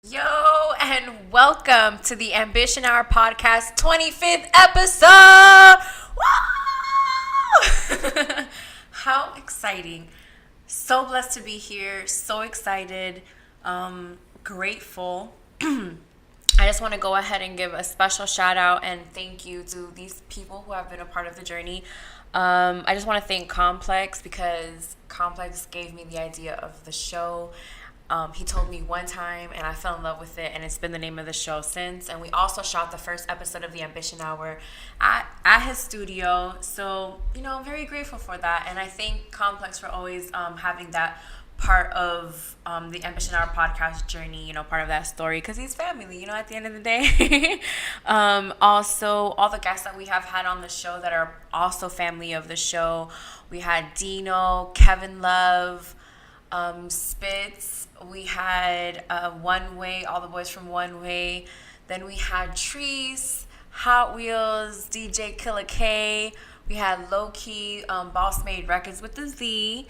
Yo, and welcome to the Ambition Hour Podcast 25th episode. Woo! How exciting. So blessed to be here. So excited. Grateful. I just want to go ahead and give a special shout out and thank you to these people who have been a part of the journey. I just want to thank Complex because Complex gave me the idea of the show. He told me one time and I fell in love with it, and it's been the name of the show since. And we also shot the first episode of the Ambition Hour at his studio. So, I'm very grateful for that. And I thank Complex for always having that part of the Ambition Hour podcast journey, part of that story, because he's family, at the end of the day. Also, all the guests that we have had on the show that are also family of the show. We had Dino, Kevin Love, Spitz. We had One Way, all the boys from One Way. Then we had Treese, Hot Wheels, DJ Killa K. We had Low Key, Boss Made Records with the Z.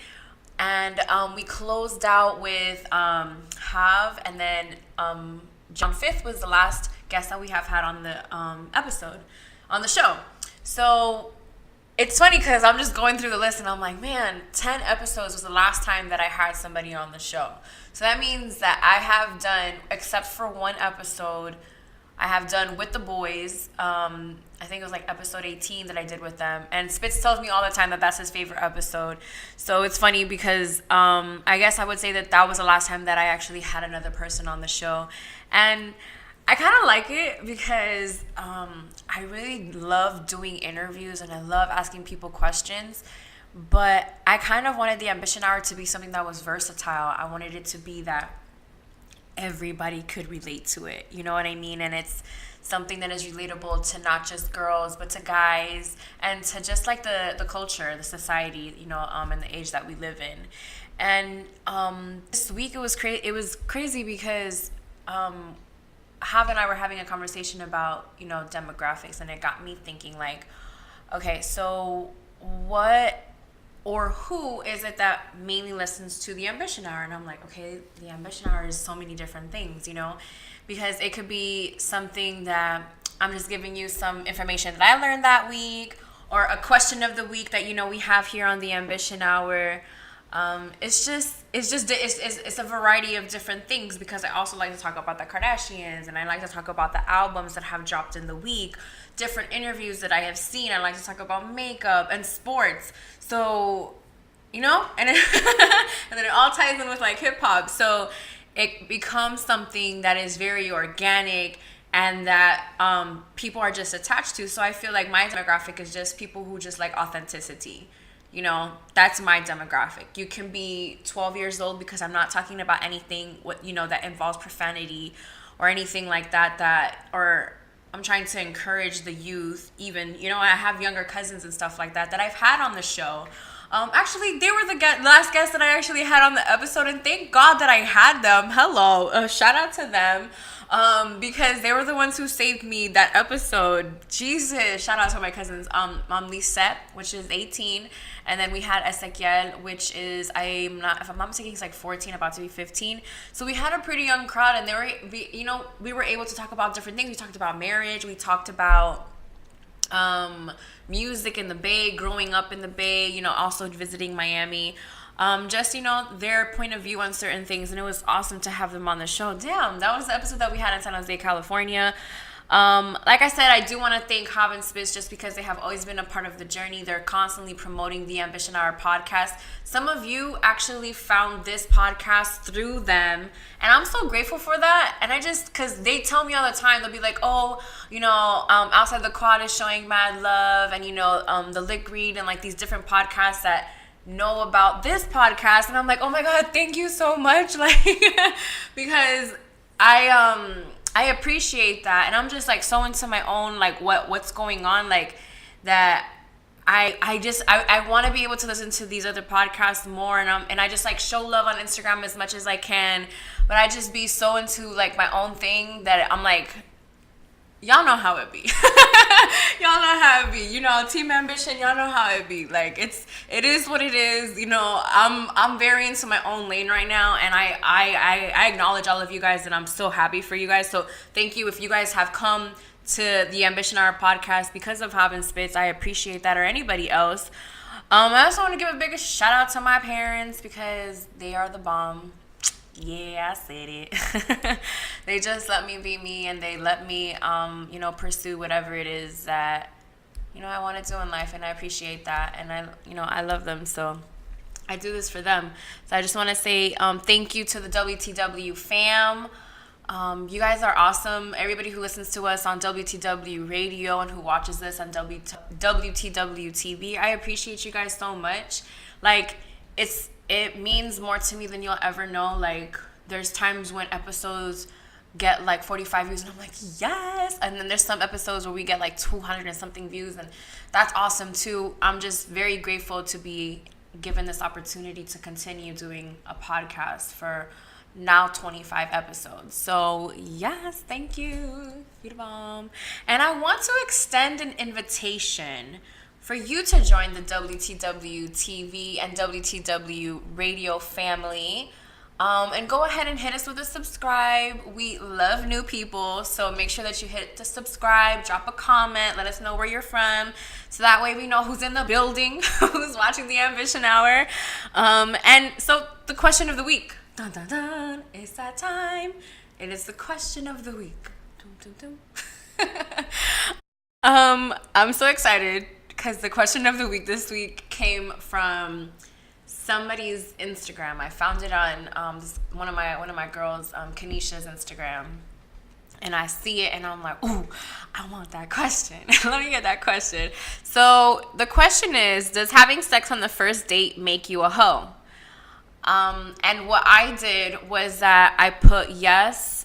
And we closed out with Have. And then John Fifth was the last guest that we have had on the episode, on the show. So it's funny because I'm just going through the list and I'm like, man, 10 episodes was the last time that I had somebody on the show. So that means that I have done, except for one episode, I have done with the boys. I think it was like episode 18 that I did with them. And Spitz tells me all the time that that's his favorite episode. So it's funny because I guess I would say that was the last time that I actually had another person on the show. And I kind of like it because I really love doing interviews and I love asking people questions. But I kind of wanted the Ambition Hour to be something that was versatile. I wanted it to be that everybody could relate to it. You know what I mean? And it's something that is relatable to not just girls, but to guys and to just like the culture, the society, and the age that we live in. And this week it was crazy because Hav and I were having a conversation about, demographics, and it got me thinking like, okay, so what or who is it that mainly listens to the Ambition Hour? And I'm like, okay, the Ambition Hour is so many different things, because it could be something that I'm just giving you some information that I learned that week, or a question of the week that, we have here on the Ambition Hour. It's a variety of different things, because I also like to talk about the Kardashians, and I like to talk about the albums that have dropped in the week, different interviews that I have seen. I like to talk about makeup and sports. So, and and then it all ties in with like hip hop. So it becomes something that is very organic and that people are just attached to. So I feel like my demographic is just people who just like authenticity. That's my demographic. You can be 12 years old, because I'm not talking about anything that involves profanity or anything like that, or I'm trying to encourage the youth. Even, I have younger cousins and stuff like that I've had on the show. Actually, they were the last guests that I actually had on the episode, and thank God that I had them. Hello, shout out to them. Because they were the ones who saved me that episode. Jesus, shout out to my cousins. Lisette, which is 18, and then we had Ezequiel, which is, if I'm not mistaken, he's like 14, about to be 15. So we had a pretty young crowd, and we were able to talk about different things. We talked about marriage. We talked about music in the Bay, growing up in the Bay. Also visiting Miami. Their point of view on certain things, and it was awesome to have them on the show. Damn, that was the episode that we had in San Jose, California. Like I said, I do want to thank Hav and Spitz just because they have always been a part of the journey. They're constantly promoting the Ambition Hour podcast. Some of you actually found this podcast through them, and I'm so grateful for that. And because they tell me all the time, they'll be like, oh, Outside the Quad is showing mad love, and the Lick Read and like these different podcasts that know about this podcast. And I'm like, oh my God, thank you so much. Like, because I appreciate that, and I'm just like so into my own like what's going on, like that. I want to be able to listen to these other podcasts more, and I just like show love on Instagram as much as I can, but I just be so into like my own thing that I'm like, y'all know how it be. Y'all know how it be. You know, Team Ambition, y'all know how it be. Like, it is what it is. You know, I'm very into my own lane right now, and I acknowledge all of you guys, and I'm so happy for you guys. So thank you if you guys have come to the Ambition Hour podcast because of Having Spits. I appreciate that, or anybody else. I also want to give a big shout out to my parents because they are the bomb. Yeah, I said it. They just let me be me, and they let me, pursue whatever it is that, I want to do in life, and I appreciate that, and I love them, so I do this for them. So I just want to say thank you to the WTW fam. You guys are awesome. Everybody who listens to us on WTW Radio and who watches this on WTW TV, I appreciate you guys so much. Like, it means more to me than you'll ever know. Like, there's times when episodes get like 45 views and I'm like, yes. And then there's some episodes where we get like 200 and something views, and that's awesome too. I'm just very grateful to be given this opportunity to continue doing a podcast for now 25 episodes. So yes, thank you. You're the bomb. And I want to extend an invitation for you to join the WTW TV and WTW Radio family. And go ahead and hit us with a subscribe. We love new people, so make sure that you hit the subscribe, drop a comment, let us know where you're from, so that way we know who's in the building, who's watching the Ambition Hour. And so the question of the week, dun dun dun, it's that time. It is the question of the week. Dun, dun, dun. I'm so excited because the question of the week this week came from somebody's Instagram. I found it on one of my girls, Kanisha's Instagram, and I see it and I'm like, ooh, I want that question. Let me get that question. So the question is, does having sex on the first date make you a hoe? And what I did was that I put yes,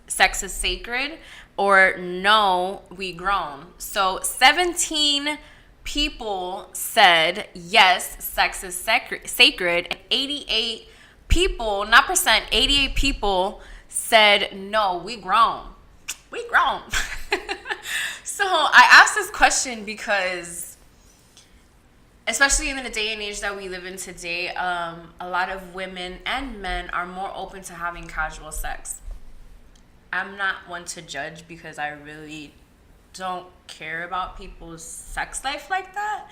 sex is sacred, or no, we grown. So 17 people said yes, sex is sacred, and 88 people, not percent, 88 people said no, we grown. We grown. So I asked this question because, especially in the day and age that we live in today, a lot of women and men are more open to having casual sex. I'm not one to judge because I really don't care about people's sex life like that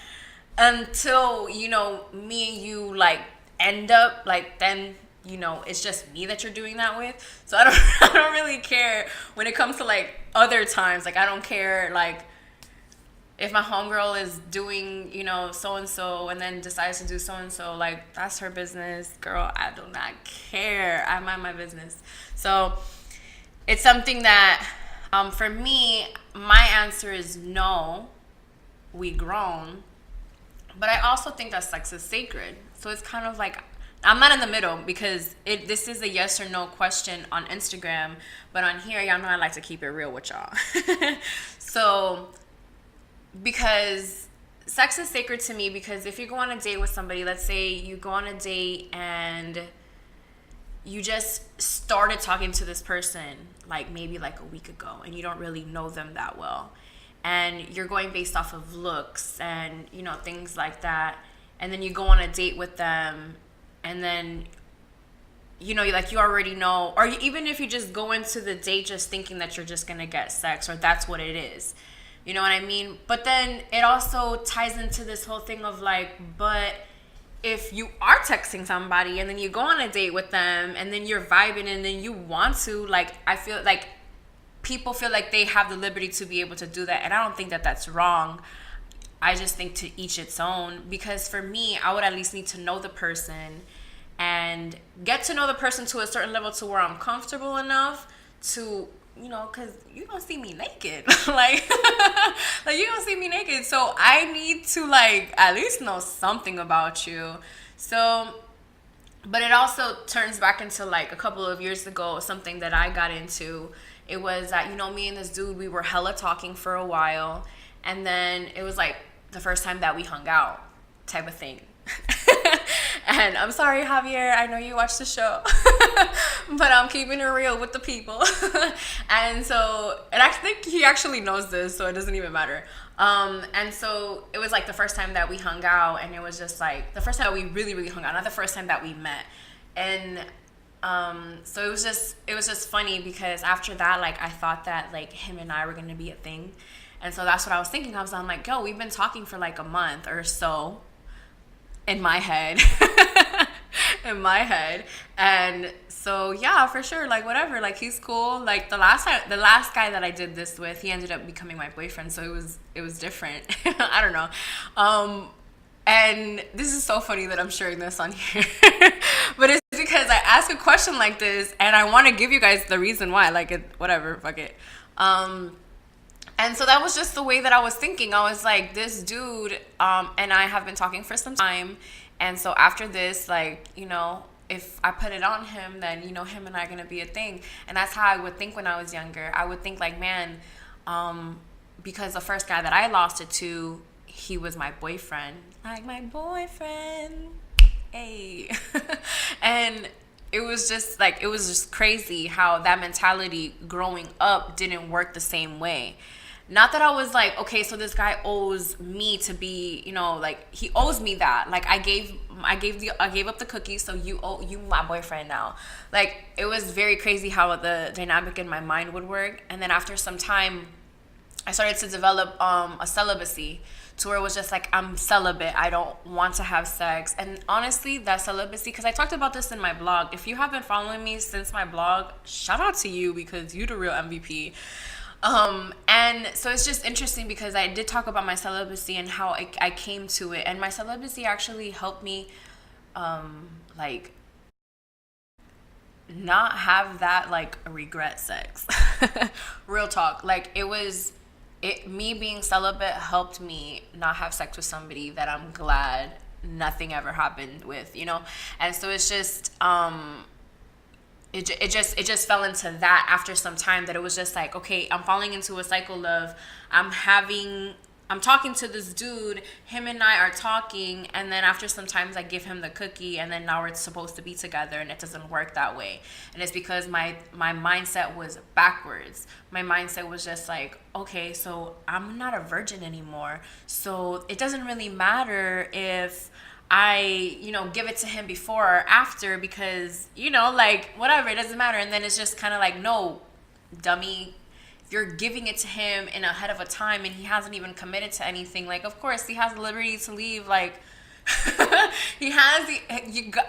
until, me and you like end up like, then, it's just me that you're doing that with. So I don't really care when it comes to like other times. Like, I don't care, like, if my homegirl is doing, so-and-so and then decides to do so-and-so, like, that's her business. Girl, I do not care. I mind my business. So it's something that, for me, my answer is no, we grown. But I also think that sex is sacred. So it's kind of like, I'm not in the middle because this is a yes or no question on Instagram. But on here, y'all know I like to keep it real with y'all. So, because sex is sacred to me, because if you go on a date with somebody, let's say you go on a date and you just started talking to this person like maybe like a week ago and you don't really know them that well, and you're going based off of looks and things like that, and then you go on a date with them and then you already know, or even if you just go into the date just thinking that you're just gonna get sex, or that's what it is, you know what I mean? But then it also ties into this whole thing of like, but if you are texting somebody and then you go on a date with them and then you're vibing and then you want to, like, I feel like people feel like they have the liberty to be able to do that. And I don't think that that's wrong. I just think to each its own, because for me, I would at least need to know the person and get to know the person to a certain level to where I'm comfortable enough to, because you don't see me naked. like you don't see me naked. So I need to like at least know something about you. So, but it also turns back into like a couple of years ago, something that I got into. It was that, me and this dude, we were hella talking for a while. And then it was like the first time that we hung out type of thing. And I'm sorry, Javier, I know you watch the show, but I'm keeping it real with the people. And so, and I think he actually knows this, so it doesn't even matter. And so it was like the first time that we hung out, and it was just like the first time that we really, really hung out, not the first time that we met. And so it was just funny because after that, like I thought that like him and I were gonna be a thing. And so that's what I was thinking. I'm like, yo, we've been talking for like a month or so in my head. In my head. And so yeah, for sure, like whatever, like he's cool. Like the last guy that I did this with, he ended up becoming my boyfriend, so it was different. I don't know. And this is so funny that I'm sharing this on here. But it's because I ask a question like this and I want to give you guys the reason why. Like, whatever, fuck it. And so that was just the way that I was thinking. I was like, this dude and I have been talking for some time. And so after this, like, if I put it on him, then, him and I are going to be a thing. And that's how I would think when I was younger. I would think like, man, because the first guy that I lost it to, he was my boyfriend. Like, my boyfriend. Hey. And it was just crazy how that mentality growing up didn't work the same way. Not that I was like, okay, so this guy owes me to be, like he owes me that. Like I gave up the cookies, so you my boyfriend now. Like it was very crazy how the dynamic in my mind would work. And then after some time, I started to develop a celibacy to where it was just like, I'm celibate. I don't want to have sex. And honestly, that celibacy, because I talked about this in my blog. If you have been following me since my blog, shout out to you because you're the real MVP. And so it's just interesting because I did talk about my celibacy and how I came to it. And my celibacy actually helped me, like, not have that, like, regret sex. Real talk. Like, me being celibate helped me not have sex with somebody that I'm glad nothing ever happened with, And so it's just, it just fell into that after some time, that it was just like, okay, I'm falling into a cycle of I'm talking to this dude, him and I are talking, and then after some times I give him the cookie, and then now we're supposed to be together, and it doesn't work that way. And it's because my mindset was backwards. My mindset was just like, okay, so I'm not a virgin anymore, so it doesn't really matter if I, give it to him before or after, because, like, whatever, it doesn't matter. And then it's just kind of like, no, dummy, if you're giving it to him in ahead of a time and he hasn't even committed to anything, like, of course he has the liberty to leave. Like, he has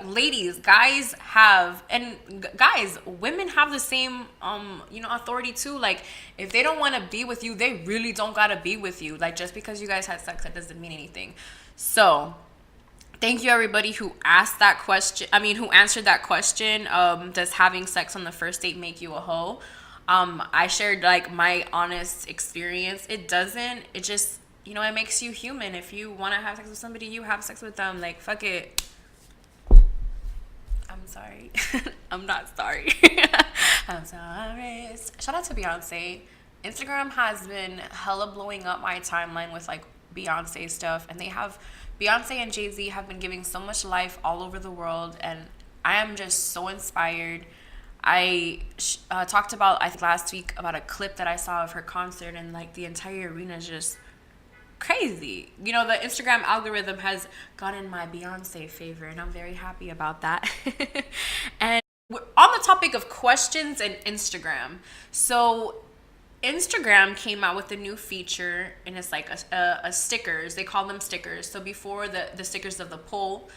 ladies, guys have, and guys, women have the same, authority too. Like, if they don't want to be with you, they really don't got to be with you. Like, just because you guys had sex, that doesn't mean anything. So thank you, everybody who asked that question. Who answered that question. Does having sex on the first date make you a hoe? I shared like my honest experience. It doesn't. It just, it makes you human. If you want to have sex with somebody, you have sex with them. Like, fuck it. I'm sorry. I'm not sorry. I'm sorry. Shout out to Beyonce. Instagram has been hella blowing up my timeline with like Beyonce stuff, and Beyonce and Jay-Z have been giving so much life all over the world, and I am just so inspired. I talked about, I think last week, about a clip that I saw of her concert, and like the entire arena is just crazy. The Instagram algorithm has gotten my Beyonce favor, and I'm very happy about that. And on the topic of questions and Instagram, so Instagram came out with a new feature, and it's like a stickers. They call them stickers. So before the stickers of the poll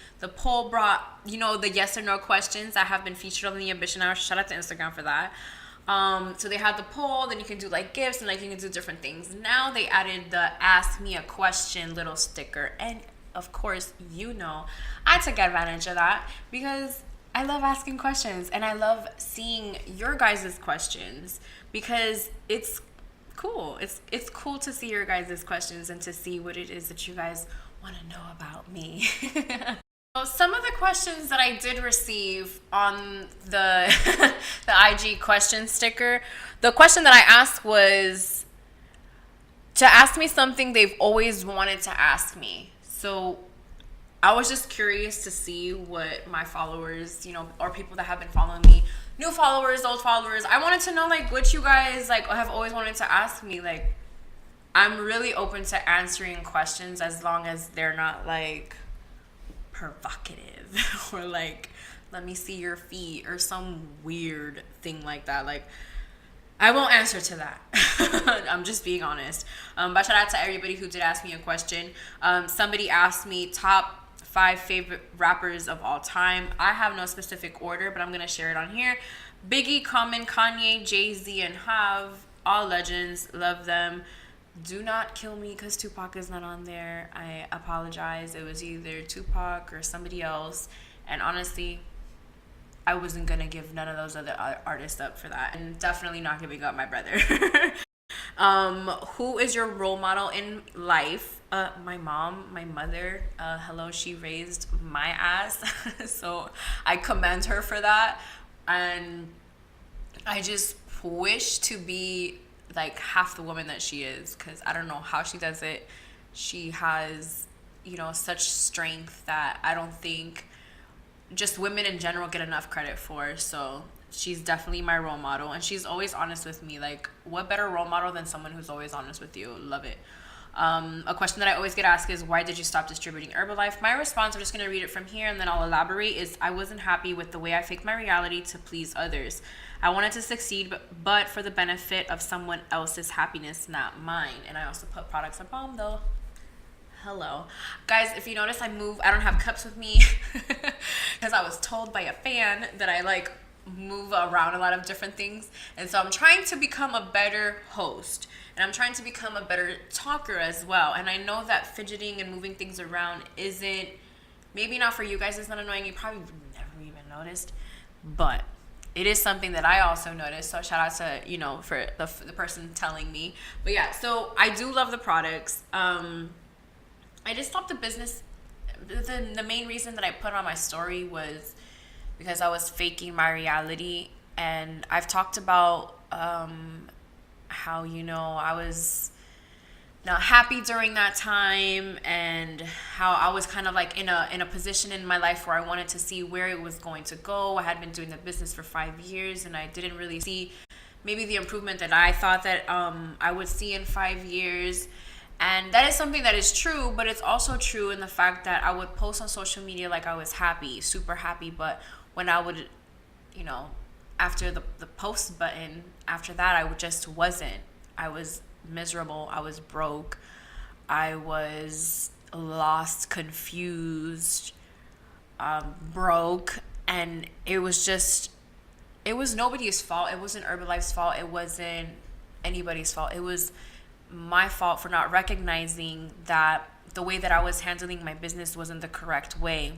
brought, the yes or no questions that have been featured on the Ambition Hour. Shout out to Instagram for that. So they had the poll, then you can do like gifts, and like you can do different things. Now they added the ask me a question little sticker. And of course, I took advantage of that because I love asking questions, and I love seeing your guys' questions, because it's cool. It's cool to see your guys' questions and to see what it is that you guys want to know about me. So some of the questions that I did receive on the the IG question sticker, the question that I asked was to ask me something they've always wanted to ask me. So I was just curious to see what my followers, or people that have been following me, new followers, old followers, I wanted to know, like, what you guys, like, have always wanted to ask me. Like, I'm really open to answering questions as long as they're not, like, provocative or, like, let me see your feet or some weird thing like that. Like, I won't answer to that. I'm just being honest. But shout out to everybody who did ask me a question. Somebody asked me top 5 favorite rappers of all time. I have no specific order, but I'm going to share it on here. Biggie, Common, Kanye, Jay-Z, and Hav. All legends. Love them. Do not kill me because Tupac is not on there. I apologize. It was either Tupac or somebody else. And honestly, I wasn't going to give none of those other artists up for that. And definitely not giving up my brother. Who is your role model in life? My mom, my mother. Hello, she raised my ass. So I commend her for that. And I just wish to be like half the woman that she is, because I don't know how she does it. She has, such strength that I don't think just women in general get enough credit for. So she's definitely my role model, and she's always honest with me. Like, what better role model than someone who's always honest with you? Love it. A question that I always get asked is, why did you stop distributing Herbalife? My response, I'm just going to read it from here and then I'll elaborate, is I wasn't happy with the way I faked my reality to please others. I wanted to succeed, but for the benefit of someone else's happiness, not mine. And I also put products on palm though. Hello. Guys, if you notice, I don't have cups with me because I was told by a fan that I like move around a lot of different things. And so I'm trying to become a better host, and I'm trying to become a better talker as well. And I know that fidgeting and moving things around isn't, maybe not for you guys, it's not annoying. You probably never even noticed, but it is something that I also noticed. So shout out to, for the person telling me. But yeah, so I do love the products. I just stopped the business. The main reason that I put on my story was because I was faking my reality. And I've talked about how, I was not happy during that time, and how I was kind of like in a position in my life where I wanted to see where it was going to go. I had been doing the business for 5 years, and I didn't really see maybe the improvement that I thought that I would see in 5 years. And that is something that is true, but it's also true in the fact that I would post on social media like I was happy, super happy, but when I would, after the post button, after that, I just wasn't. I was miserable. I was broke. I was lost, confused, broke. And it was nobody's fault. It wasn't Herbalife's fault. It wasn't anybody's fault. It was my fault for not recognizing that the way that I was handling my business wasn't the correct way.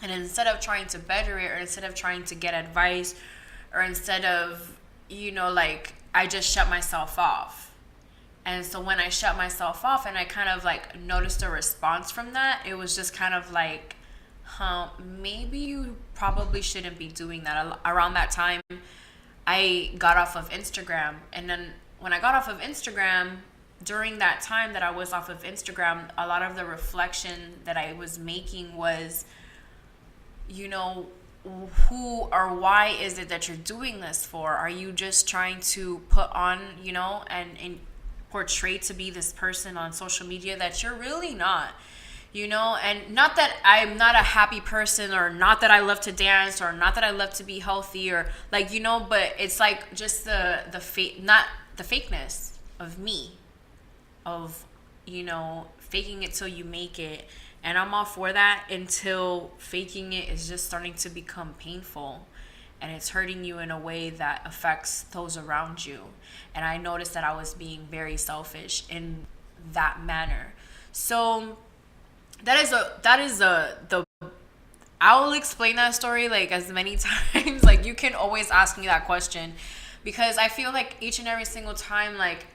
And instead of trying to better it, or instead of trying to get advice, or instead of, I just shut myself off. And so when I shut myself off and I kind of like noticed a response from that, it was just kind of like, maybe you probably shouldn't be doing that. Around that time, I got off of Instagram. And then when I got off of Instagram, during that time that I was off of Instagram, a lot of the reflection that I was making was, who or why is it that you're doing this for? Are you just trying to put on, and portray to be this person on social media that you're really not? And not that I'm not a happy person, or not that I love to dance, or not that I love to be healthy, or but it's like just the fake, not the fakeness of me, of, faking it till you make it. And I'm all for that until faking it is just starting to become painful, and it's hurting you in a way that affects those around you. And I noticed that I was being very selfish in that manner. So I'll explain that story like as many times. Like, you can always ask me that question, because I feel like each and every single time, like,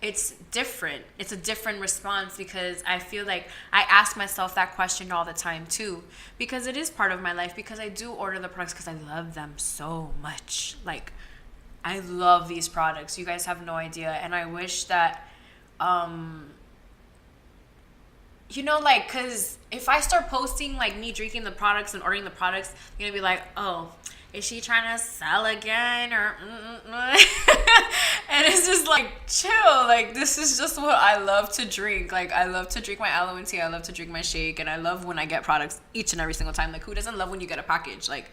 it's different. It's a different response, because I feel like I ask myself that question all the time too, because it is part of my life, because I do order the products because I love them so much. Like, I love these products. You guys have no idea. And I wish that like, because if I start posting, like, me drinking the products and ordering the products, you're gonna be like, oh, is she trying to sell again? Or, and it's just like, chill. Like, this is just what I love to drink. Like, I love to drink my aloe tea. I love to drink my shake. And I love when I get products each and every single time. Like, who doesn't love when you get a package? Like,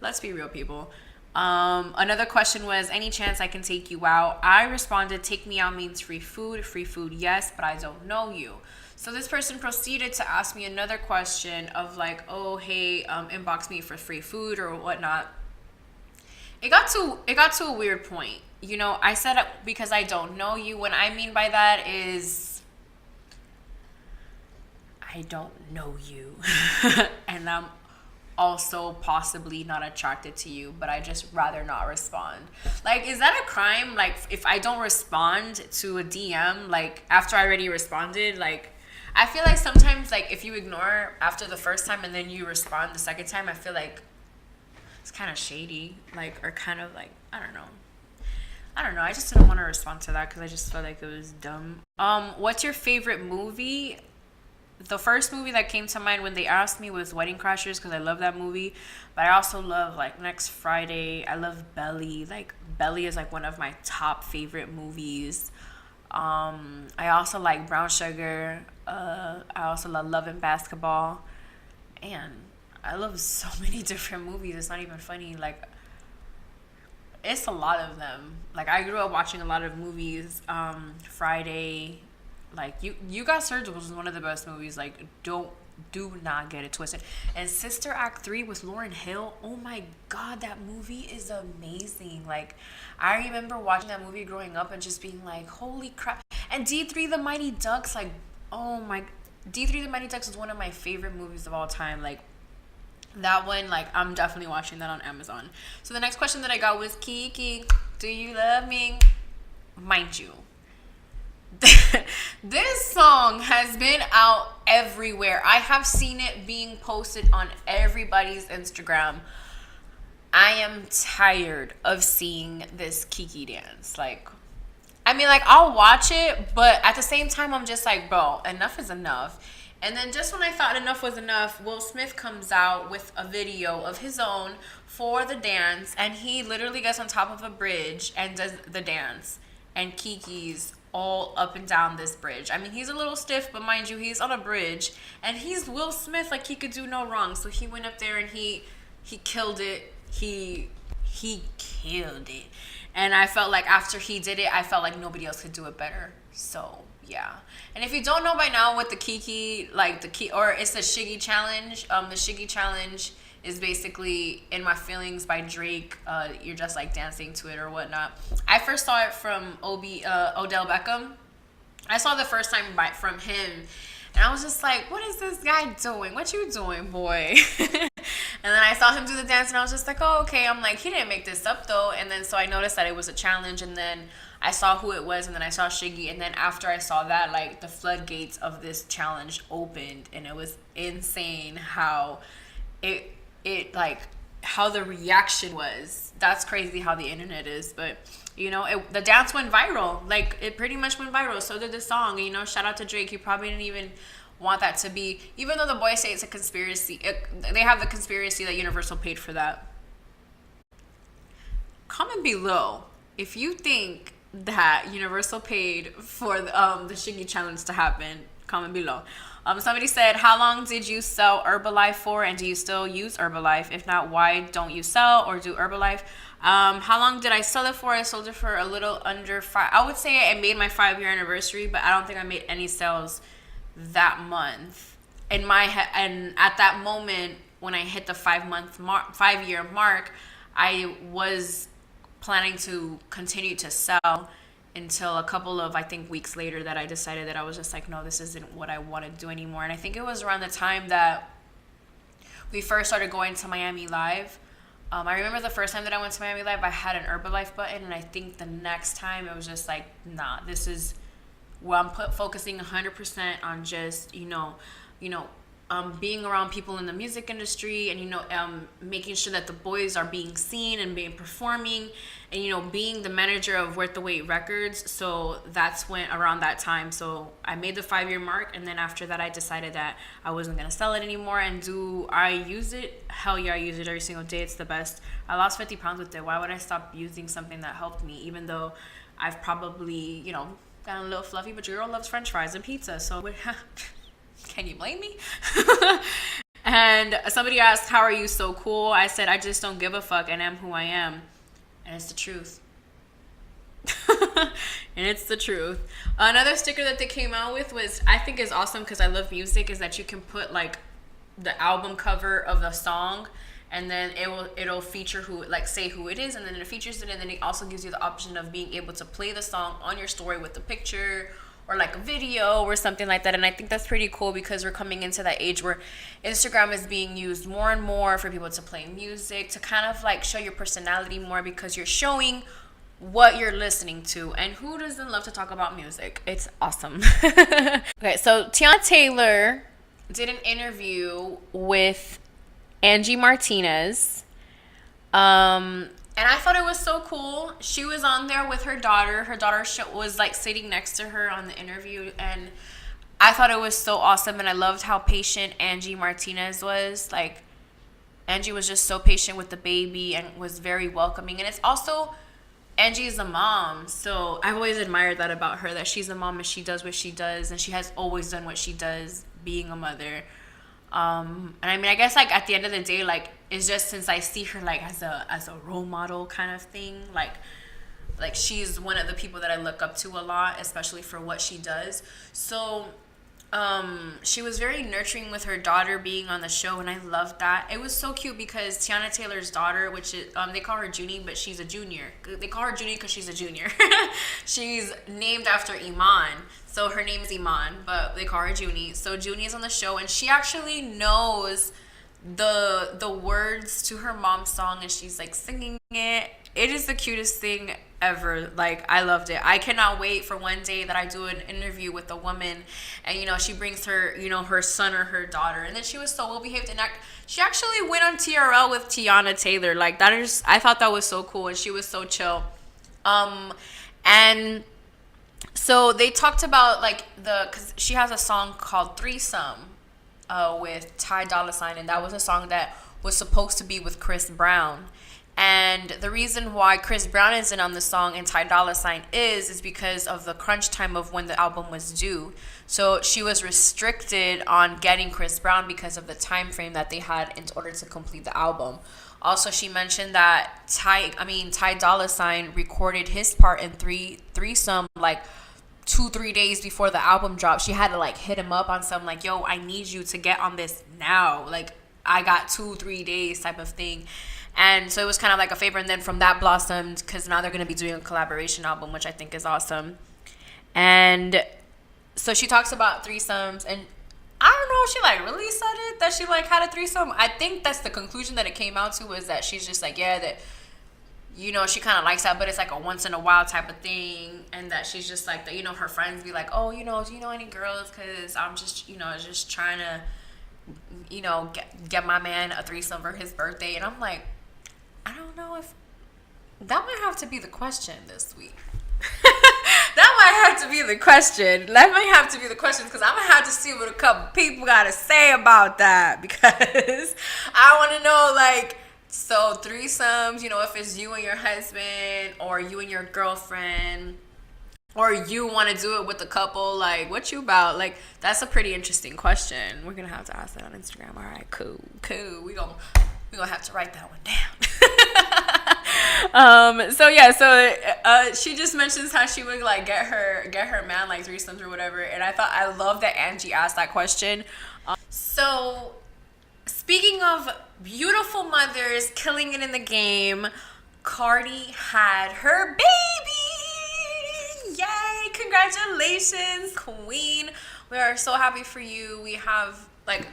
let's be real, people. Another question was, any chance I can take you out? I responded, take me out means free food. Free food, yes, but I don't know you. So this person proceeded to ask me another question of like, oh, hey, inbox me for free food or whatnot. It got to a weird point. I said because I don't know you. What I mean by that is I don't know you. And I'm also possibly not attracted to you, but I just rather not respond. Like, is that a crime? Like, if I don't respond to a DM, like, after I already responded, like, I feel like sometimes, like, if you ignore after the first time and then you respond the second time, I feel like it's kind of shady, like, or kind of like, I don't know. I just didn't want to respond to that because I just felt like it was dumb. What's your favorite movie? The first movie that came to mind when they asked me was Wedding Crashers because I love that movie. But I also love, like, Next Friday. I love Belly. Like, Belly is, like, one of my top favorite movies. I also like Brown Sugar. I also love Love and Basketball. And I love so many different movies. It's not even funny. Like, it's a lot of them. Like, I grew up watching a lot of movies. Friday. Like, you Got Served was one of the best movies. Like, do not get it twisted. And Sister Act 3 with Lauryn Hill. Oh my God, that movie is amazing. Like, I remember watching that movie growing up and just being like, holy crap. And D3 The Mighty Ducks, like, oh my, D3 The Mighty Ducks is one of my favorite movies of all time. Like, that one, like, I'm definitely watching that on Amazon. So the next question that I got was, Kiki, do you love me? Mind you, this song has been out everywhere. I have seen it being posted on everybody's Instagram. I am tired of seeing this Kiki dance. Like, I mean, like, I'll watch it, but at the same time, I'm just like, bro, enough is enough. And then just when I thought enough was enough, Will Smith comes out with a video of his own for the dance, and he literally gets on top of a bridge and does the dance. And Kiki's all up and down this bridge. I mean, he's a little stiff, but mind you, he's on a bridge, and he's Will Smith, like, he could do no wrong. So he went up there and he killed it. He killed it. And I felt like after he did it, I felt like nobody else could do it better. So yeah. And if you don't know by now what the Kiki, like or it's the Shiggy challenge. The Shiggy challenge is basically In My Feelings by Drake. You're just like dancing to it or whatnot. I first saw it from Odell Beckham. I saw the first time from him, and I was just like, what is this guy doing? What you doing, boy? And then I saw him do the dance, and I was just like, oh, okay. I'm like, he didn't make this up, though. And then so I noticed that it was a challenge, and then I saw who it was, and then I saw Shiggy. And then after I saw that, like, the floodgates of this challenge opened, and it was insane how it like, how the reaction was. That's crazy how the internet is. But, the dance went viral. Like, it pretty much went viral. So did the song. Shout out to Drake. He probably didn't even want that to be, even though the boys say it's a conspiracy, they have the conspiracy that Universal paid for that. Comment below if you think that Universal paid for the Shiggy challenge to happen. Comment below. Somebody said, how long did you sell Herbalife for, and do you still use Herbalife? If not, why don't you sell or do Herbalife? How long did I sell it for? I sold it for a little under 5. I would say I made my 5-year anniversary, but I don't think I made any sales that month. And at that moment when I hit the 5-year mark, I was planning to continue to sell until a couple of, I think, weeks later that I decided that I was just like, no, this isn't what I want to do anymore. And I think it was around the time that we first started going to Miami Live. I remember the first time that I went to Miami Live, I had an Herbalife button, and I think the next time it was just like, nah, this is where I'm focusing 100% on just, being around people in the music industry, and making sure that the boys are being seen and being performing, and being the manager of Worth the Wait Records. So that's when, around that time, so I made the 5-year mark, and then after that I decided that I wasn't going to sell it anymore. And do I use it? Hell yeah, I use it every single day. It's the best. I lost 50 pounds with it. Why would I stop using something that helped me, even though I've probably gotten a little fluffy? But your girl loves french fries and pizza, so can you blame me? And somebody asked, how are you so cool? I said, I just don't give a fuck and am who I am. And it's the truth. And it's the truth. Another sticker that they came out with was, I think is awesome because I love music, is that you can put like the album cover of the song, and then it'll feature who, like, say who it is, and then it features it, and then it also gives you the option of being able to play the song on your story with the picture, or like a video or something like that. And I think that's pretty cool because we're coming into that age where Instagram is being used more and more for people to play music, to kind of like show your personality more, because you're showing what you're listening to. And who doesn't love to talk about music? It's awesome. Okay, so Teyana Taylor did an interview with Angie Martinez. And I thought it was so cool. She was on there with her daughter. Her daughter was like sitting next to her on the interview. And I thought it was so awesome. And I loved how patient Angie Martinez was. Like, Angie was just so patient with the baby and was very welcoming. And it's also, Angie is a mom. So I've always admired that about her, that she's a mom and she does what she does. And she has always done what she does, being a mother. And I mean, I guess like at the end of the day, like, it's just since I see her like as a role model kind of thing, like she's one of the people that I look up to a lot, especially for what she does. So she was very nurturing with her daughter being on the show, and I loved that. It was so cute because Teyana Taylor's daughter, which is they call her Junie, but she's a junior. They call her Junie because she's a junior. She's named after Iman, so her name is Iman, but they call her Junie. So Junie is on the show, and she actually knows the words to her mom's song, and she's like singing it. It is the cutest thing ever. Like, I loved it. I cannot wait for one day that I do an interview with a woman, and she brings her her son or her daughter, and then she was so well behaved, and she actually went on TRL with Teyana Taylor. Like, that is, I thought that was so cool, and she was so chill. And so they talked about like because she has a song called Threesome with Ty Dolla $ign, and that was a song that was supposed to be with Chris Brown. And the reason why Chris Brown isn't on the song and Ty Dolla $ign is because of the crunch time of when the album was due. So she was restricted on getting Chris Brown because of the time frame that they had in order to complete the album. Also, she mentioned that Ty Dolla $ign recorded his part in threesome like 2-3 days before the album dropped. She had to like hit him up on some like, yo, I need you to get on this now. Like, I got 2-3 days type of thing. And so it was kind of like a favor. And then from that blossomed, because now they're going to be doing a collaboration album, which I think is awesome. And so she talks about threesomes. And I don't know if she like really said it, that she like had a threesome. I think that's the conclusion that it came out to, was that she's just like, yeah, that she kind of likes that, but it's like a once in a while type of thing. And that she's just like, that her friends be like, oh, do you know any girls? Because I'm just, just trying to, get my man a threesome for his birthday. And I'm like, I don't know if that might have to be the question this week. That might have to be the question. That might have to be the question, because I'm going to have to see what a couple people got to say about that, because I want to know, like, so threesomes, if it's you and your husband, or you and your girlfriend, or you want to do it with a couple, like, what you about? Like, that's a pretty interesting question. We're going to have to ask that on Instagram. All right, cool. We're going to have to write that one down. So she just mentions how she would like get her man like threesomes or whatever, and I love that Angie asked that question. So speaking of beautiful mothers killing it in the game, Cardi had her baby. Yay, congratulations, queen. We are so happy for you. We have like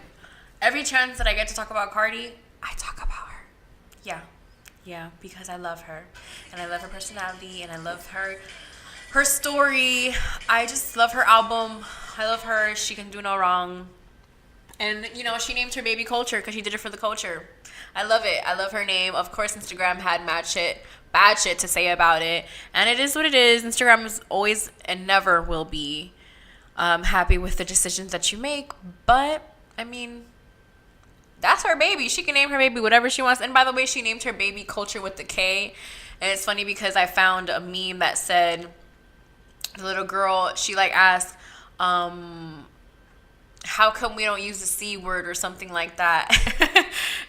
every chance that I get to talk about Cardi, I talk about her. Yeah, because I love her, and I love her personality, and I love her story. I just love her album. I love her. She can do no wrong. And, she named her baby Culture because she did it for the culture. I love it. I love her name. Of course, Instagram had bad shit to say about it. And it is what it is. Instagram is always and never will be happy with the decisions that you make. But, I mean, that's her baby. She can name her baby whatever she wants. And by the way, she named her baby Culture with the K. And it's funny because I found a meme that said, the little girl, she like asked, how come we don't use the C word or something like that?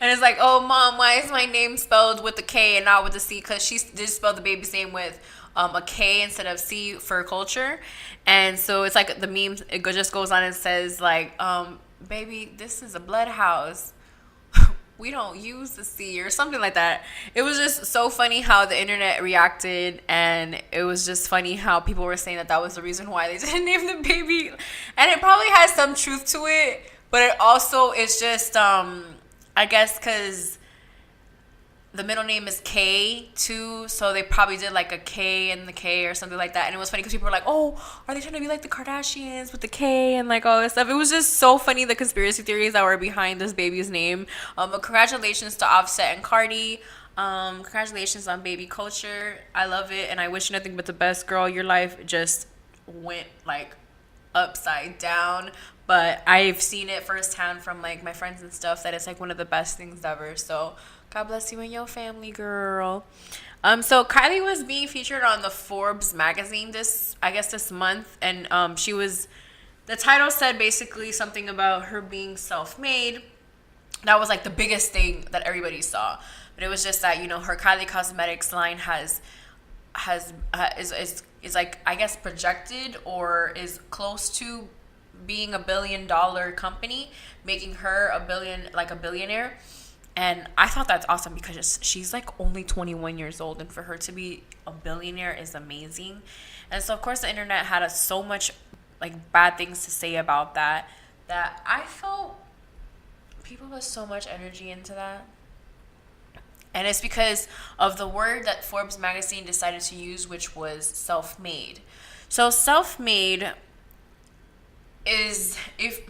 And it's like, oh, Mom, why is my name spelled with the K and not with the C? Because she did spell the baby's name with a K instead of C for Culture. And so it's like the meme, just goes on and says like, baby, this is a blood house. We don't use the C or something like that. It was just so funny how the internet reacted, and it was just funny how people were saying that was the reason why they didn't name the baby. And it probably has some truth to it, but it also is just, I guess, because the middle name is K too, so they probably did like a K and the K or something like that. And it was funny because people were like, oh, are they trying to be like the Kardashians with the K and like all this stuff? It was just so funny, the conspiracy theories that were behind this baby's name. But congratulations to Offset and Cardi. Congratulations on baby Culture. I love it, and I wish you nothing but the best, girl. Your life just went like upside down. But I've seen it firsthand from like my friends and stuff that it's like one of the best things ever. So God bless you and your family, girl. So Kylie was being featured on the Forbes magazine this month, and the title said basically something about her being self-made. That was like the biggest thing that everybody saw. But it was just that, her Kylie Cosmetics line is like, I guess, projected or is close to being $1 billion company, making her a billionaire. And I thought that's awesome because she's like only 21 years old, and for her to be a billionaire is amazing. And so of course the internet had so much like bad things to say about that I felt people put so much energy into that. And it's because of the word that Forbes magazine decided to use, which was self-made. So self-made is if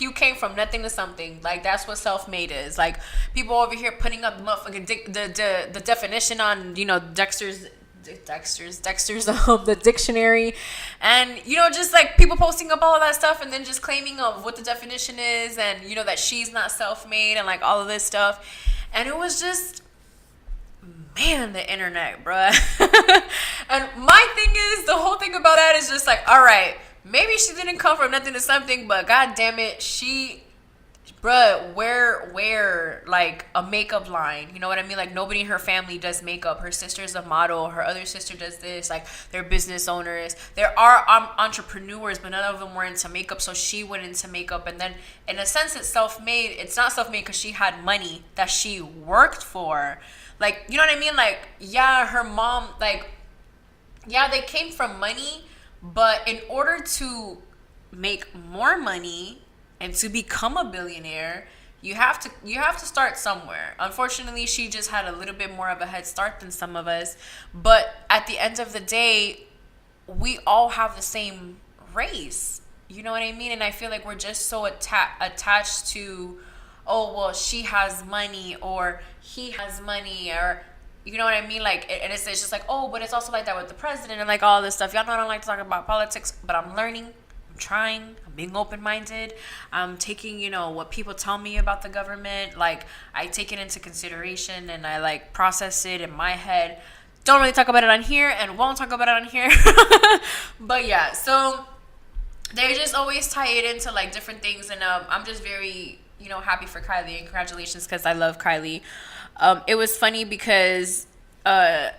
you came from nothing to something. Like, that's what self-made is. Like, people over here putting up the motherfucking the definition on, Dexter's the dictionary, and just like people posting up all of that stuff and then just claiming of what the definition is, and that she's not self-made and like all of this stuff. And it was just, man, the internet, bruh. And my thing is, the whole thing about that is just like, all right, maybe she didn't come from nothing to something, but god damn it, wear like a makeup line. You know what I mean? Like, nobody in her family does makeup. Her sister's a model. Her other sister does this. Like, they're business owners. There are entrepreneurs, but none of them were into makeup. So she went into makeup. And then, in a sense, it's self-made. It's not self-made because she had money that she worked for. Like, you know what I mean? Like, yeah, her mom, like, yeah, they came from money. But in order to make more money and to become a billionaire, you have to start somewhere. Unfortunately, she just had a little bit more of a head start than some of us. But at the end of the day, we all have the same race. You know what I mean? And I feel like we're just so attached to, oh, well, she has money or he has money, or you know what I mean? Like, and it's just like, oh, but it's also like that with the president and like all this stuff. Y'all know I don't like to talk about politics, but I'm learning. I'm trying. I'm being open-minded. I'm taking, what people tell me about the government. Like, I take it into consideration and I like process it in my head. Don't really talk about it on here and won't talk about it on here. But yeah, so they just always tie it into like different things. And I'm just very, happy for Kylie, and congratulations because I love Kylie. It was funny because the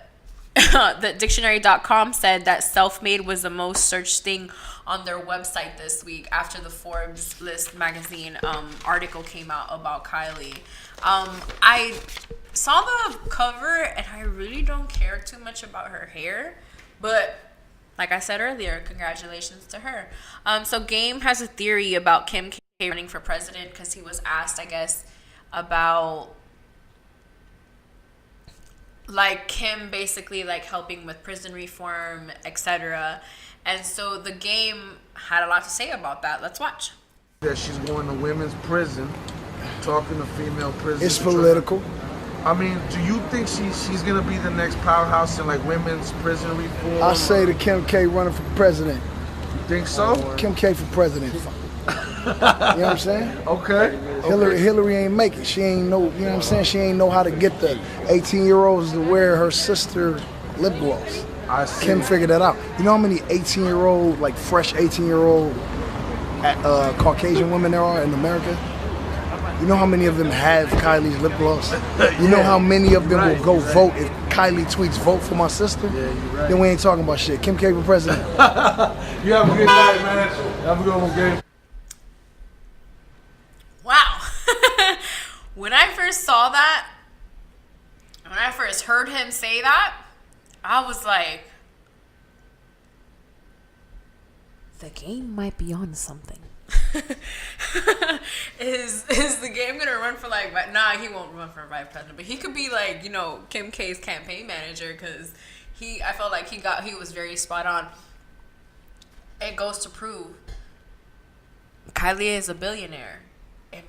dictionary.com said that self-made was the most searched thing on their website this week after the Forbes List magazine article came out about Kylie. I saw the cover and I really don't care too much about her hair, but like I said earlier, congratulations to her. So Game has a theory about Kim K running for president because he was asked, I guess, about like Kim basically like helping with prison reform, etc. And so the Game had a lot to say about that. Let's watch. that she's going to women's prison, talking to female prisoners. It's political. I mean, do you think she's gonna be the next powerhouse in like women's prison reform? I say the Kim K running for president. You think so? Kim K for president. You know what I'm saying? Okay. Hillary ain't make it. She ain't know. You know what I'm saying? She ain't know how to get the 18-year-olds to wear her sister lip gloss. I see. Kim figured that out. You know how many 18-year-old, like fresh 18-year-old Caucasian women there are in America? You know how many of them have Kylie's lip gloss? You know how many of them will go vote if Kylie tweets vote for my sister? Yeah, you're right. Then we ain't talking about shit. Kim K for president. You have a good night, man. Have a good one, game. Wow. When I first saw that, when I first heard him say that, I was like, the game might be on something. Is the game gonna run for like? Nah, he won't run for vice president, but he could be like, you know, Kim K's campaign manager, because I felt like he was very spot on. It goes to prove Kylie is a billionaire.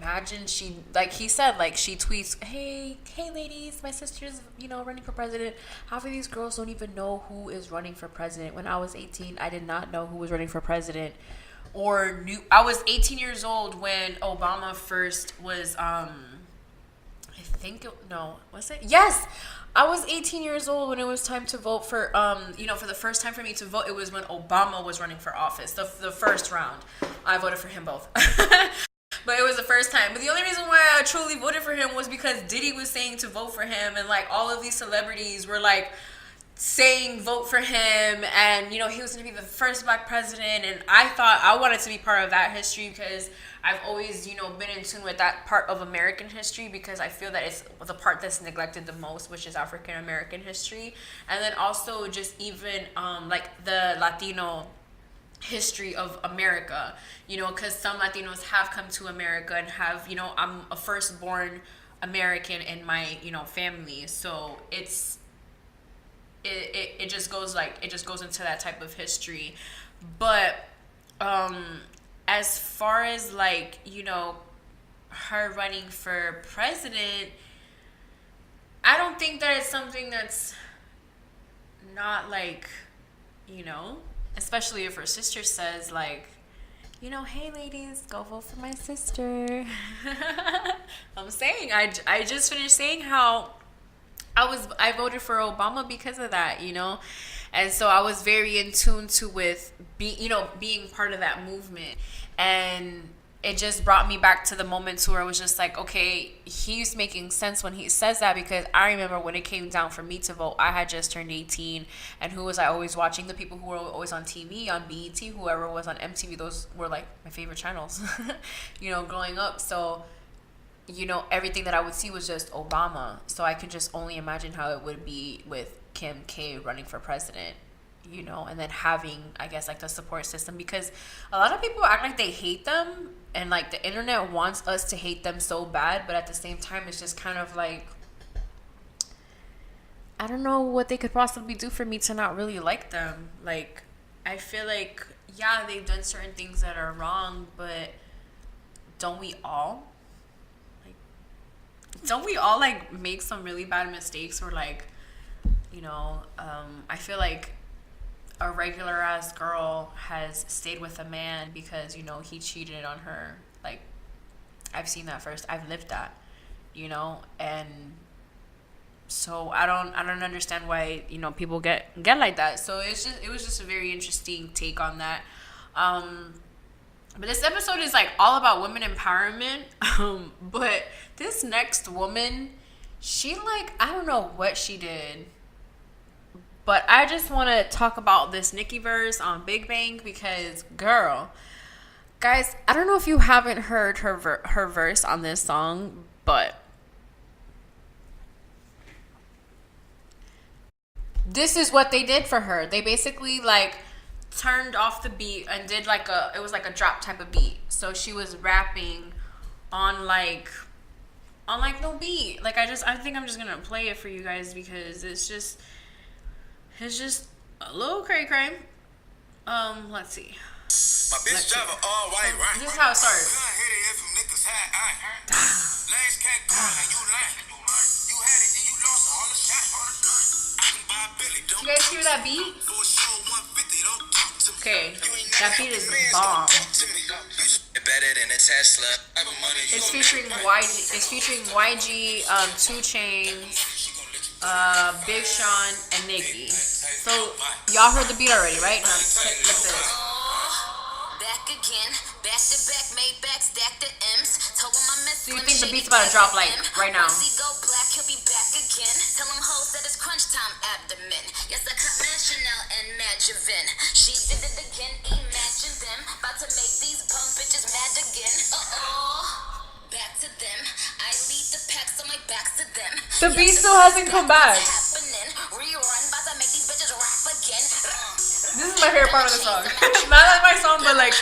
Imagine like he said, like she tweets, hey ladies, my sister's, you know, running for president. Half of these girls don't even know who is running for president. When I was 18, I did not know who was running for president. Or I was 18 years old when Obama first was, Yes, I was 18 years old when it was time to vote for, for the first time for me to vote, it was when Obama was running for office, the first round. I voted for him both. But it was the first time. But the only reason why I truly voted for him was because Diddy was saying to vote for him, and like all of these celebrities were like saying vote for him, and you know, he was going to be the first black president, and I thought I wanted to be part of that history because I've always, you know, been in tune with that part of American history, because I feel that it's the part that's neglected the most, which is African American history. And then also just even like the Latino history of America, you know, because some Latinos have come to America and have, you know, I'm a firstborn American in my, you know, family, so it just goes into that type of history. But as far as like, you know, her running for president, I don't think that it's something that's not like, you know, especially if her sister says like, you know, hey ladies, go vote for my sister. I'm saying, I just finished saying how I voted for Obama because of that, you know, and so I was very in tune to being part of that movement, and it just brought me back to the moments where I was just like, okay, he's making sense when he says that, because I remember when it came down for me to vote, I had just turned 18, and who was I always watching? The people who were always on TV, on BET, whoever was on MTV, those were like my favorite channels, you know, growing up. So, you know, everything that I would see was just Obama. So I could just only imagine how it would be with Kim K running for president, you know, and then having, I guess, like the support system, because a lot of people act like they hate them, and like the internet wants us to hate them so bad, but at the same time, it's just kind of like, I don't know what they could possibly do for me to not really like them. Like, I feel like, yeah, they've done certain things that are wrong, but don't we all? Don't we all like make some really bad mistakes, or like, you know, I feel like a regular ass girl has stayed with a man because, you know, he cheated on her. Like, I've seen that first. I've lived that, you know, and so I don't understand why, you know, people get like that. So it was just a very interesting take on that. But this episode is like all about women empowerment. But this next woman, she like, I don't know what she did, but I just want to talk about this Nicki verse on Big Bang, because girl, guys, I don't know if you haven't heard her verse on this song, but this is what they did for her. They basically like turned off the beat and did like it was like a drop type of beat. So she was rapping on like no beat. Like I think I'm just gonna play it for you guys, because it's just a little cray. Let's see. My bitch drive all white, right? This is how it starts. You guys hear that beat? Okay, that beat is bomb. It's featuring YG, 2 Chainz, Big Sean, and Nicki. So y'all heard the beat already, right? Now look at this. Back again, back to back, made back, stack the M's. Told him I miss. So you think the beat's about to drop like right now? Once he go black, he'll be back again. Tell him hoes that it's crunch time abdomen. Yes, I cut Mad Chanel and Mad Javin. She did it again, imagine them. About to make these bum bitches mad again. Back to them. I lead the pack, so my back's to them. The beat still hasn't come back. Rerun, about to make these bitches rap again. This is my favorite part of the song. Not like my song, but like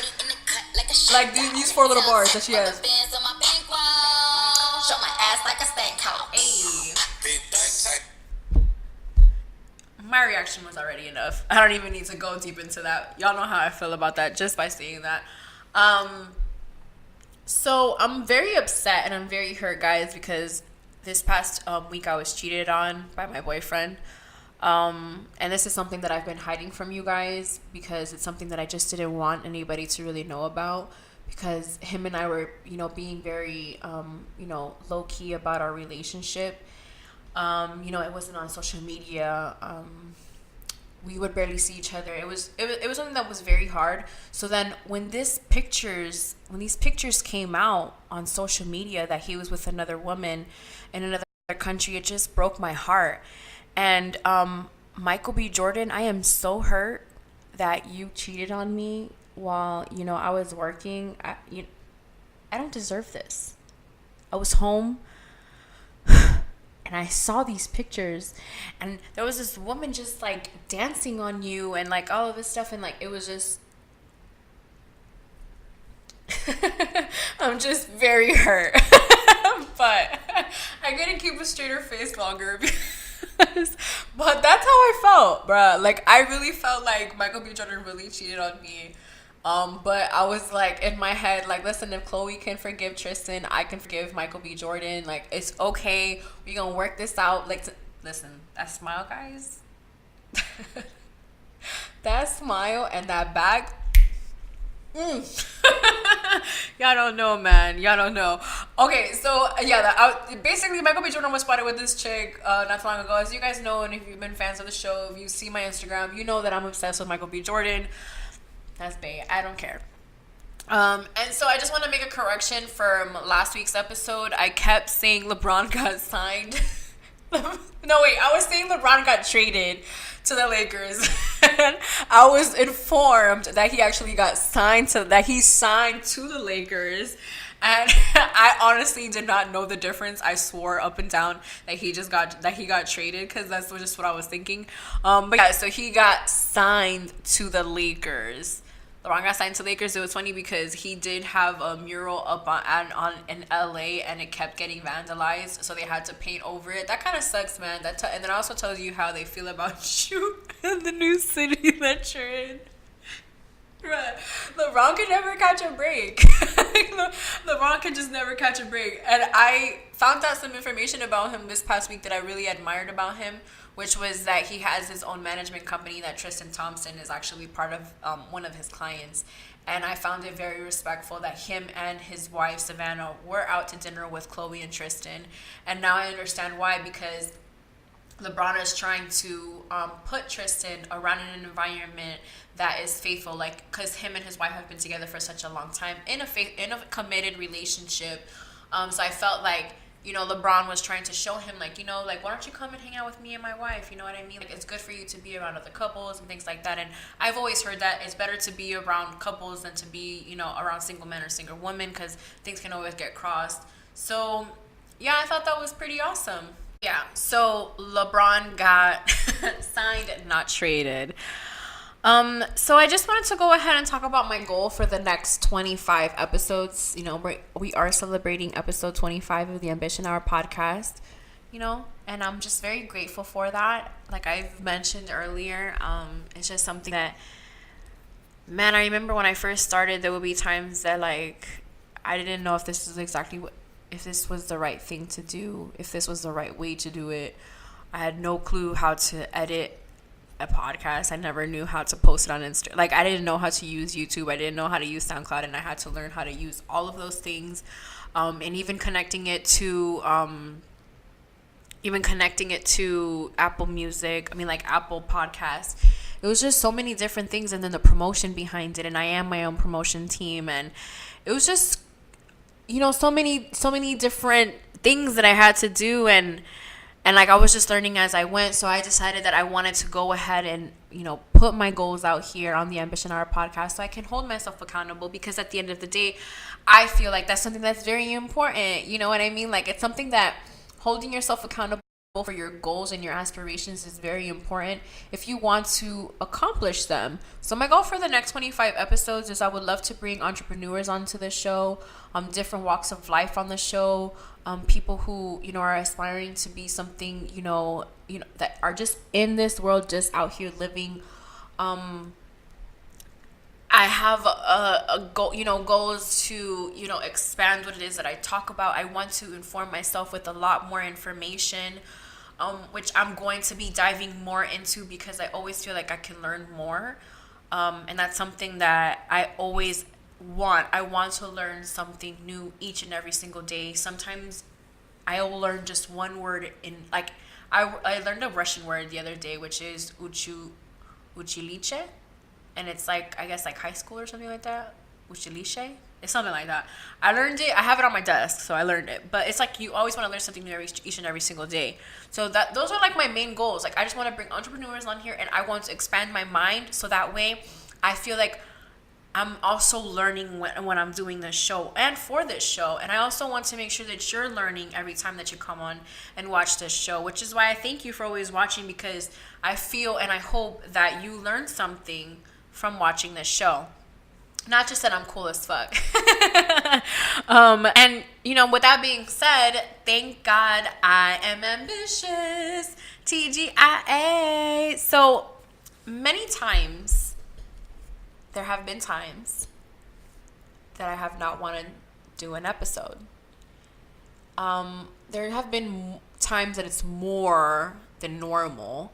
these 4 little bars that she has. Show my ass like a stank hoe. My reaction was already enough. I don't even need to go deep into that. Y'all know how I feel about that just by saying that. So I'm very upset and I'm very hurt, guys, because this past week I was cheated on by my boyfriend. And this is something that I've been hiding from you guys because it's something that I just didn't want anybody to really know about, because him and I were, being very, low key about our relationship. It wasn't on social media. We would barely see each other. It was something that was very hard. So then when these pictures came out on social media that he was with another woman in another country, it just broke my heart. And Michael B. Jordan, I am so hurt that you cheated on me while, I was working. I don't deserve this. I was home and I saw these pictures and there was this woman just like dancing on you and like all of this stuff, and like it was just I'm just very hurt. But I couldn't keep a straighter face longer but that's how I felt, bruh. Like I really felt like Michael B. Jordan really cheated on me. But I was like in my head, like, listen, if Chloe can forgive Tristan, I can forgive Michael B. Jordan. Like, it's okay. We gonna work this out. Like, listen, that smile, guys. That smile and that back. Y'all don't know, man. Y'all don't know. Okay, so yeah, basically Michael B. Jordan was spotted with this chick not too long ago. As you guys know, and if you've been fans of the show, if you see my Instagram, you know that I'm obsessed with Michael B. Jordan. That's bae. I don't care. And so I just want to make a correction from last week's episode. I kept saying LeBron got signed. No, wait. I was saying LeBron got traded to the Lakers. And I was informed that he actually got signed to the Lakers. And I honestly did not know the difference. I swore up and down that he got traded, because that's just what I was thinking. But yeah, so he got signed to the Lakers. LeBron got signed to Lakers. It was funny because he did have a mural up in LA and it kept getting vandalized, so they had to paint over it. That kind of sucks, man. And then it also tells you how they feel about you in the new city that you're in. Right. LeBron could never catch a break. LeBron could just never catch a break. And I found out some information about him this past week that I really admired about him, which was that he has his own management company that Tristan Thompson is actually part of, one of his clients. And I found it very respectful that him and his wife, Savannah, were out to dinner with Chloe and Tristan. And now I understand why, because LeBron is trying to put Tristan around in an environment that is faithful, like, because him and his wife have been together for such a long time in a committed relationship. So I felt like, LeBron was trying to show him, like, like, why don't you come and hang out with me and my wife? You know what I mean? Like, it's good for you to be around other couples and things like that. And I've always heard that it's better to be around couples than to be, around single men or single women, because things can always get crossed. So yeah, I thought that was pretty awesome. Yeah, so LeBron got signed, not traded. So I just wanted to go ahead and talk about my goal for the next 25 episodes. We are celebrating episode 25 of the Ambition Hour podcast, and I'm just very grateful for that. Like I've mentioned earlier, it's just something that, man, I remember when I first started, there would be times that, like, I didn't know if this was exactly what, if this was the right thing to do, if this was the right way to do it. I had no clue how to edit a podcast. I never knew how to post it on Instagram. Like, I didn't know how to use YouTube. I didn't know how to use SoundCloud, and I had to learn how to use all of those things. And even connecting it to Apple Music. I mean, like Apple Podcasts. It was just so many different things, and then the promotion behind it. And I am my own promotion team, and it was just, so many different things that I had to do, and like I was just learning as I went. So I decided that I wanted to go ahead and, put my goals out here on the Ambition Hour podcast so I can hold myself accountable, because at the end of the day, I feel like that's something that's very important. You know what I mean? Like, it's something that holding yourself accountable for your goals and your aspirations is very important if you want to accomplish them. So my goal for the next 25 episodes is I would love to bring entrepreneurs onto the show, different walks of life on the show, people who, are aspiring to be something, that are just in this world, just out here living. I have a goal, goals to, expand what it is that I talk about. I want to inform myself with a lot more information, which I'm going to be diving more into, because I always feel like I can learn more. And that's something that I always want. I want to learn something new each and every single day. Sometimes I will learn just one word in, like, I learned a Russian word the other day, which is uchiliche. And it's like, I guess, like high school or something like that. Uchiliche? It's something like that. I learned it. I have it on my desk, so I learned it. But it's like you always want to learn something new each and every single day. So those are like my main goals. Like, I just want to bring entrepreneurs on here, and I want to expand my mind, so that way I feel like I'm also learning when I'm doing this show and for this show. And I also want to make sure that you're learning every time that you come on and watch this show, which is why I thank you for always watching, because I feel and I hope that you learn something from watching this show. Not just that I'm cool as fuck. And, with that being said, thank God I am ambitious. TGIA. So many times, there have been times that I have not wanted to do an episode. There have been times that it's more than normal,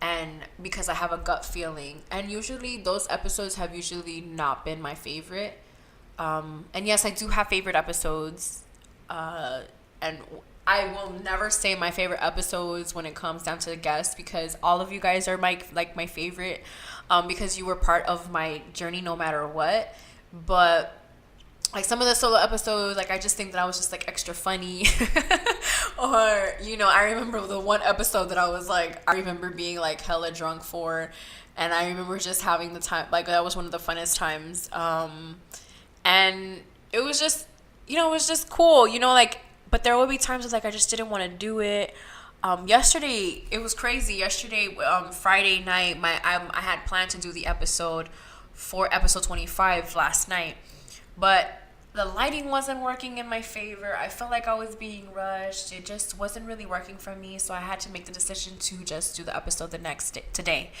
and because I have a gut feeling, and usually those episodes have usually not been my favorite. And yes, I do have favorite episodes, and I will never say my favorite episodes when it comes down to the guests, because all of you guys are my favorite, because you were part of my journey no matter what. But like some of the solo episodes, like I just think that I was just like extra funny. Or, I remember the one episode that I remember being like hella drunk for, and I remember just having the time, like that was one of the funnest times. And it was just, it was just cool, but there would be times it's like I just didn't want to do it. Yesterday, it was crazy. Yesterday, Friday night, I had planned to do the episode for episode 25 last night, but the lighting wasn't working in my favor. I felt like I was being rushed. It just wasn't really working for me, so I had to make the decision to just do the episode today.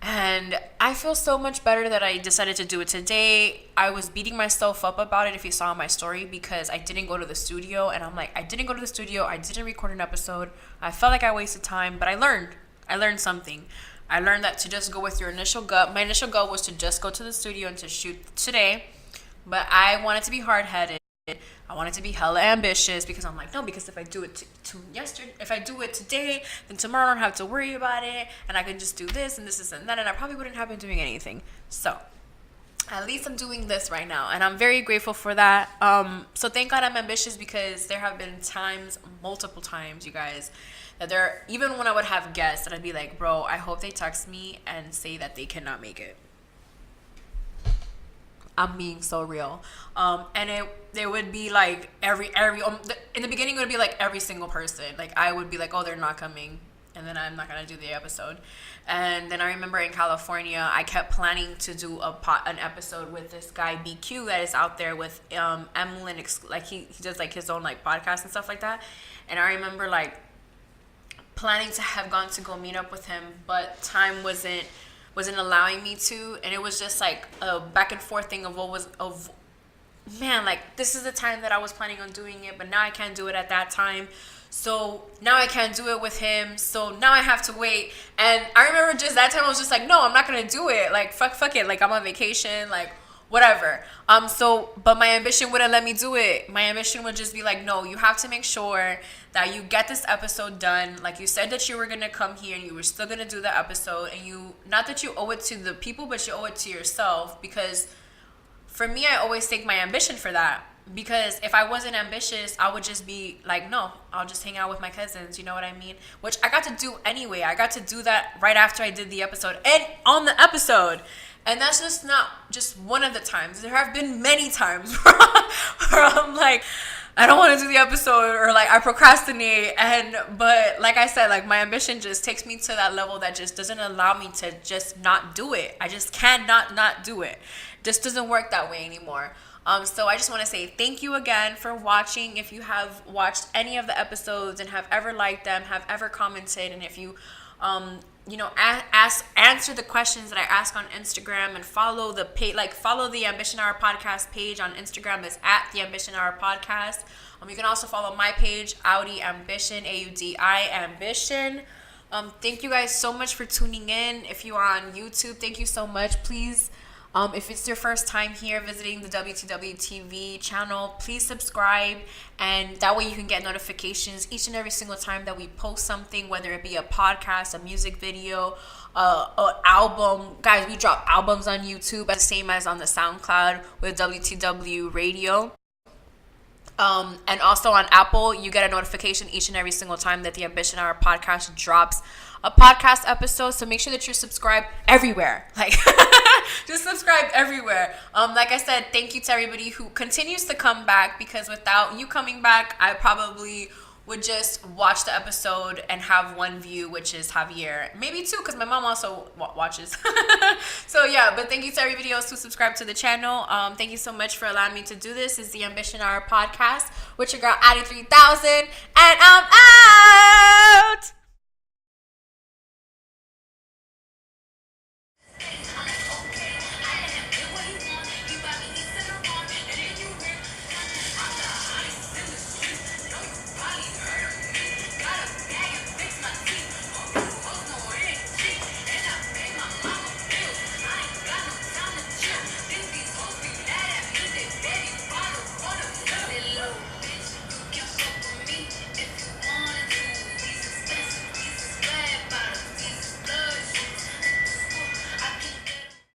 And I feel so much better that I decided to do it today. I was beating myself up about it, if you saw my story, because I didn't go to the studio, and I'm like, I didn't go to the studio. I didn't record an episode. I felt like I wasted time, but I learned something. I learned that to just go with your initial gut. My initial gut was to just go to the studio and to shoot today. But I wanted to be hard-headed. I wanted to be hella ambitious, because I'm like, no, because if I do it if I do it today, then tomorrow I don't have to worry about it, and I can just do this and this and that, and I probably wouldn't have been doing anything. So at least I'm doing this right now, and I'm very grateful for that. So thank God I'm ambitious, because there have been times, multiple times, you guys, that even when I would have guests, that I'd be like, bro, I hope they text me and say that they cannot make it. I'm being so real. And it would be like every in the beginning it would be like every single person. Like I would be like, oh, they're not coming, and then I'm not gonna do the episode. And then I remember in California, I kept planning to do an episode with this guy BQ that is out there with Emlyn, like he does like his own like podcast and stuff like that. And I remember like planning to have gone to go meet up with him, but time wasn't allowing me to, and it was just like a back and forth thing of man, like, this is the time that I was planning on doing it, but now I can't do it at that time. So now I can't do it with him. So now I have to wait. And I remember just that time I was just like, no, I'm not going to do it. Like, fuck it. Like, I'm on vacation. Like, whatever. But my ambition wouldn't let me do it. My ambition would just be like, no, you have to make sure that you get this episode done. Like, you said that you were going to come here and you were still going to do the episode. And not that you owe it to the people, but you owe it to yourself. Because for me, I always take my ambition for that. Because if I wasn't ambitious, I would just be like, no, I'll just hang out with my cousins. You know what I mean? Which I got to do anyway. I got to do that right after I did the episode and on the episode. And that's just not just one of the times. There have been many times where I'm like, I don't want to do the episode, or like I procrastinate. But like I said, like my ambition just takes me to that level that just doesn't allow me to just not do it. I just cannot not do it. Just doesn't work that way anymore. So I just want to say thank you again for watching. If you have watched any of the episodes and have ever liked them, have ever commented, and if you, answer the questions that I ask on Instagram, and follow the page, follow the Ambition Hour Podcast page on Instagram. It's at the Ambition Hour Podcast. You can also follow my page, Audi Ambition, AUDI Ambition. Thank you guys so much for tuning in. If you are on YouTube, thank you so much. Please. If it's your first time here visiting the WTW TV channel, please subscribe, and that way you can get notifications each and every single time that we post something, whether it be a podcast, a music video, an album. Guys, we drop albums on YouTube, the same as on the SoundCloud with WTW Radio. And also on Apple, you get a notification each and every single time that the Ambition Hour Podcast drops a podcast episode. So make sure that you're subscribed everywhere. Like, just subscribe everywhere. Like I said, thank you to everybody who continues to come back, because without you coming back, I probably would just watch the episode and have one view, which is Javier. Maybe two, because my mom also watches. So yeah, but thank you to everybody else who subscribed to the channel. Thank you so much for allowing me to do this. It's the Ambition Hour Podcast with your girl, Addie 3000, and I'm out!